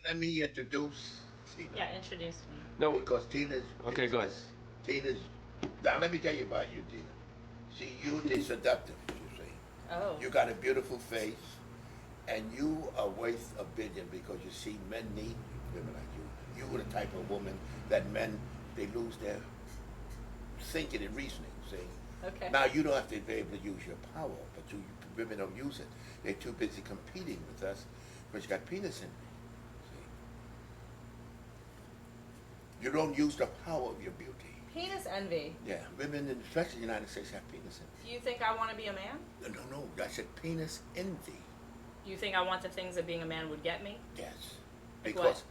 Let me introduce Tina. Yeah, introduce me. No. Because Tina's. Okay, go ahead. Tina's. Now, let me tell you about you, Tina. See, you the seductive, you see. Oh. You got a beautiful face, and you are worth a billion because you see, men need women like you. You were the type of woman that men, they lose their thinking and reasoning, see. Okay. Now, you don't have to be able to use your power, but women don't use it. They're too busy competing with us because you got penis in me. See? You don't use the power of your beauty. Penis envy. Yeah, women, especially in the United States, have penis envy. Do you think I want to be a man? No, I said penis envy. You think I want the things that being a man would get me? Yes. Like Because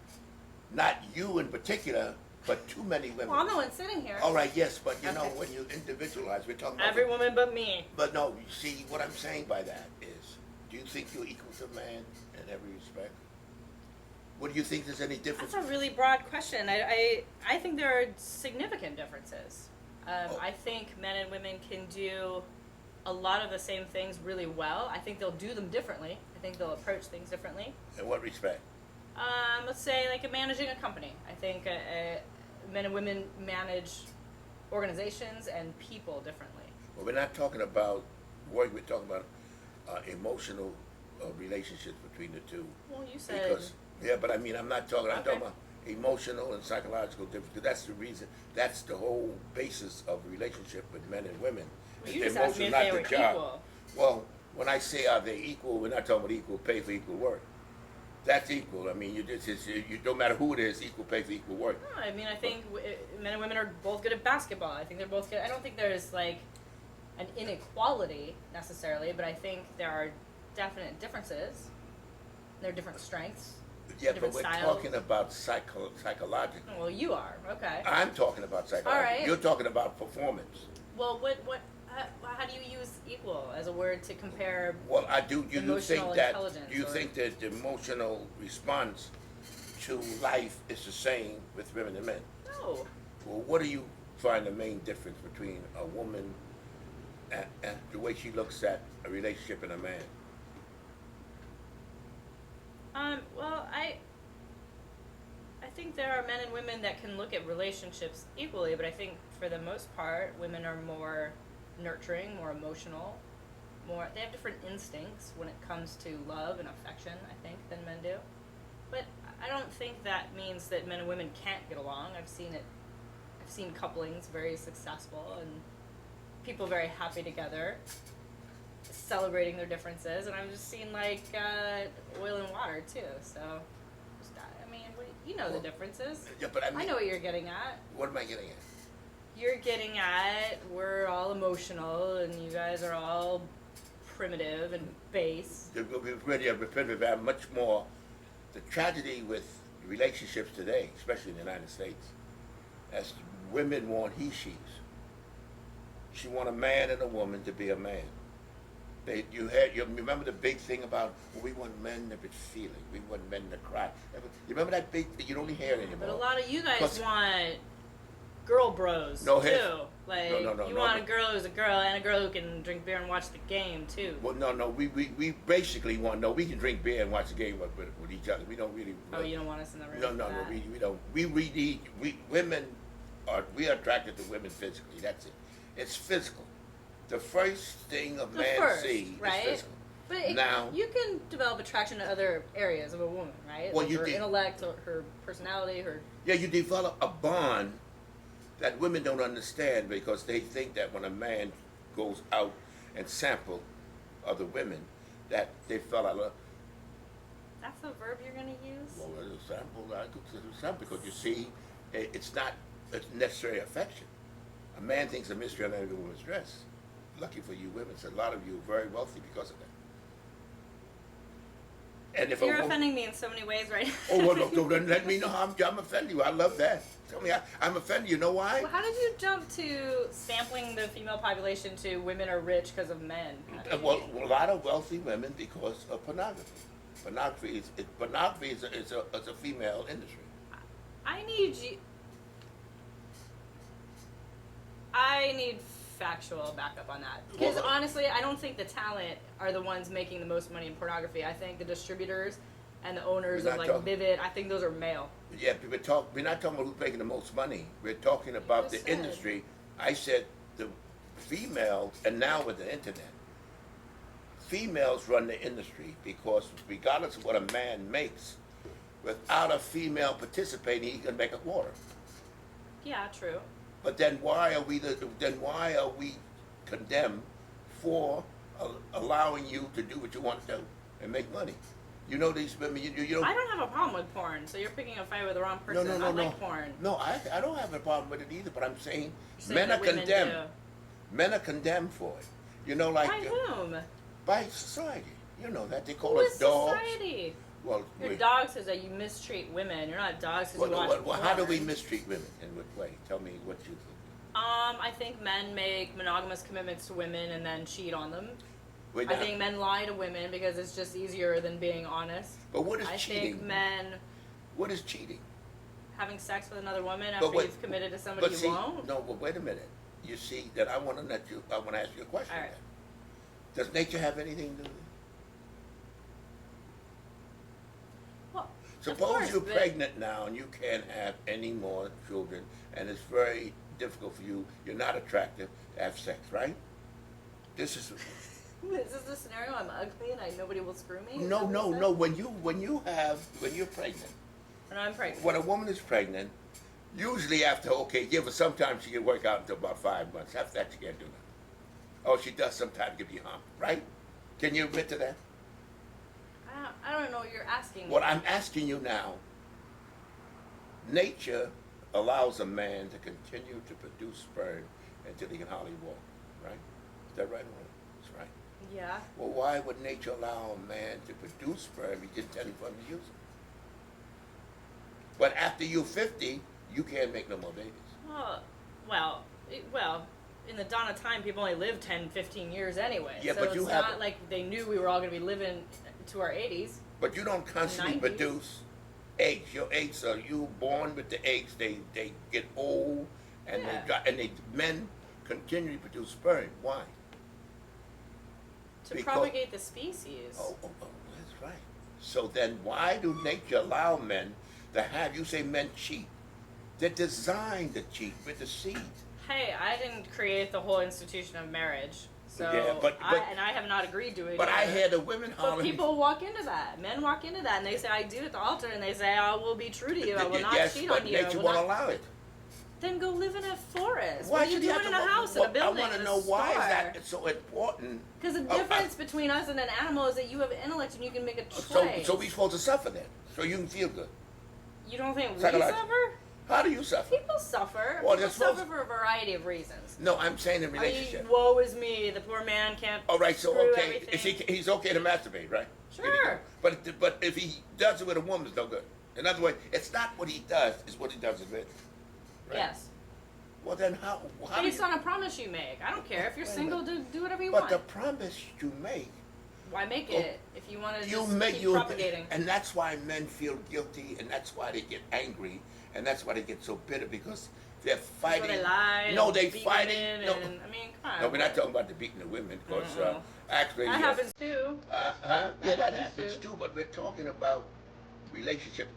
not you in particular, but too many women. Well, I'm the one sitting here. All right, yes, but you Okay. know, when you individualize, we're talking about... Every woman but me. But no, you see, what I'm saying by that is, do you think you're equal to man in every respect? What do you think there's any difference? That's a really broad question. I think there are significant differences. I think men and women can do a lot of the same things really well. I think they'll do them differently. I think they'll approach things differently. In what respect? Let's say like managing a company. I think men and women manage organizations and people differently. Well, we're not talking about work. We're talking about emotional relationships between the two. Well, you said... Because, yeah, but I mean, I'm not talking. I'm Okay. talking about emotional and psychological differences. That's the reason. That's the whole basis of a relationship with men and women. Well, It's you the just asked me emotion, if they not were the job. equal. Well, when I say are they equal, we're not talking about equal pay for equal work. That's equal. I mean, you don't matter who it is, equal pay for equal work. No, I mean, I think men and women are both good at basketball. I think they're both good. I don't think there's like an inequality necessarily, but I think there are definite differences. There are different strengths. Yeah, but Different we're styles. talking about psychological. Well, you are okay. I'm talking about psychological. All right. You're talking about performance. Well, how do you use equal as a word to compare? Well, I do. You Emotional think that? intelligence Do you or- think that the emotional response to life is the same with women and men? No. Well, what do you find the main difference between a woman and the way she looks at a relationship and a man? Well, I think there are men and women that can look at relationships equally, but I think for the most part, women are more nurturing, more emotional, they have different instincts when it comes to love and affection, I think, than men do. But I don't think that means that men and women can't get along. I've seen couplings very successful and people very happy together, celebrating their differences, and I've just seen like oil and water too. So, I mean, you know the differences. Yeah, but I mean, I know what you're getting at. What am I getting at? You're getting at we're all emotional and you guys are all primitive and base. We've really repetitive much more. The tragedy with relationships today, especially in the United States, as women want he/she's. She want a man and a woman to be a man. You remember the big thing about we want men to be feeling, we want men to cry. You remember that big thing? You don't hear it anymore. But a lot of you guys 'Cause- want girl bros No, too. Like no, you want a girl who's a girl and a girl who can drink beer and watch the game too. Well, no, we basically want, no, we can drink beer and watch the game with each other. We don't really. Oh, you don't want us in the room? No, for that? we don't. Women we are attracted to women physically. That's it. It's physical. The first thing a man sees right? is physical. But Now, you can develop attraction to other areas of a woman, right? Well, like you her did- intellect, or her personality, her. yeah, you develop a bond that women don't understand because they think that when a man goes out and sample other women, that they fell out of love. That's the verb you're gonna use. Well, it's a sample. I consider it a sample because you see, it's not necessarily affection. A man thinks a mystery on every woman's dress. Lucky for you women, so a lot of you are very wealthy because of that. And if You're a woman, offending me in so many ways right now. oh well, no, then let me know how I'm offending you. I love that. Tell me I'm offending you. Know why? Well, how did you jump to sampling the female population to women are rich because of men? Well, a lot of wealthy women because of pornography. Pornography is a female industry. I need factual backup on that. Because honestly, I don't think the talent are the ones making the most money in pornography. I think the distributors and the owners We're of not like talking- Vivid. I think those are male. Yeah, we're not talking about who's making the most money. We're talking about the just said. industry. I said the females, and now with the internet, females run the industry because regardless of what a man makes, without a female participating, he can make a quarter. Yeah, true. But then why are we condemned for allowing you to do what you want to do and make money? You know these women. You don't. I don't have a problem with porn, so you're picking a fight with the wrong person. No, I like porn. No, I don't have a problem with it either. But I'm saying Saying men that are women condemned. do. Men are condemned for it. You know, like By whom? by society. You know that they call Who us is dogs. society? Well, Your dog says that you mistreat women. You're not dogs because you watch well, how do we porn. mistreat women? In what way? Tell me what you think. I think men make monogamous commitments to women and then cheat on them. We're I not- think men lie to women because it's just easier than being honest. But what is I cheating? think men What is cheating? having sex with another woman But after wait- you've committed to somebody But you see, won't. no, but wait a minute. You see that I want to ask you a question. All right. Then. Does nature have anything to do with it? Well, of Suppose course, you're but- pregnant now and you can't have any more children, and it's very difficult for you. You're not attractive to have sex, right? This is Is this the scenario? I'm ugly and nobody will screw me? Is no, that no, what no. you When you're pregnant. said? When I'm pregnant. When a woman is pregnant, usually after give her sometimes she can work out until about 5 months. After that, she can't do nothing. Oh, she does sometimes give you hump, right? Can you admit to that? I don't know what you're asking. What I'm asking you now, nature allows a man to continue to produce sperm until he can hardly walk, right? Is that right or wrong? That's right. Yeah. Well, why would nature allow a man to produce sperm? He didn't tell him for him to use it. But after you're 50, you can't make no more babies. Well, in the dawn of time, people only live 10, 15 years anyway. Yeah, so but you it's have- not like they knew we were all going to be living to our 80s. But you don't constantly 90s. produce eggs. Your eggs are you born with the eggs. They get old and Yeah. men continue to produce sperm. Why? To Because- propagate the species. Oh, that's right. So then why do nature allow men to have, you say men cheat? They're designed to cheat with the seed. Hey, I didn't create the whole institution of marriage. So Yeah, but- I have not agreed to it. But I either. hear the women But hollering. people walk into that. Men walk into that and they say, I do at the altar, and they say, I will be true to you. I will not yes, cheat but on you. I nature will won't not... allow it. Then go live in a forest. Why What are you should you doing have in to- a house, in well, a building, I want to in a know why is store? that so important. Because the Oh, difference between us and an animal is that you have intellect and you can make a choice. So we supposed to suffer then, so you can feel good. You don't think we Psychological. suffer? How do you suffer? People suffer. Well, People they're supposed- suffer for a variety of reasons. No, I'm saying in I mean, relationship. woe is me. The poor man can't. All right, so screw okay, everything. he's okay to masturbate, right? Sure. But if he does it with a woman, it's no good. In other words, it's not what he does; it's what he does with it. Right? Yes. Well, then how do Based you, on a promise you make. I don't care if you're Wait a single. minute. Do whatever you But want. the promise you make, Why make it if you want to you just make keep you, propagating? and that's why men feel guilty, and that's why they get angry, and that's why they get so bitter because they're So fighting. they lie. No, and they beat fighting. women No, and, I mean, come on. no, we're not talking about the beating the women, because actually That happens too. Yeah, that happens happens too. too. But we're talking about relationship.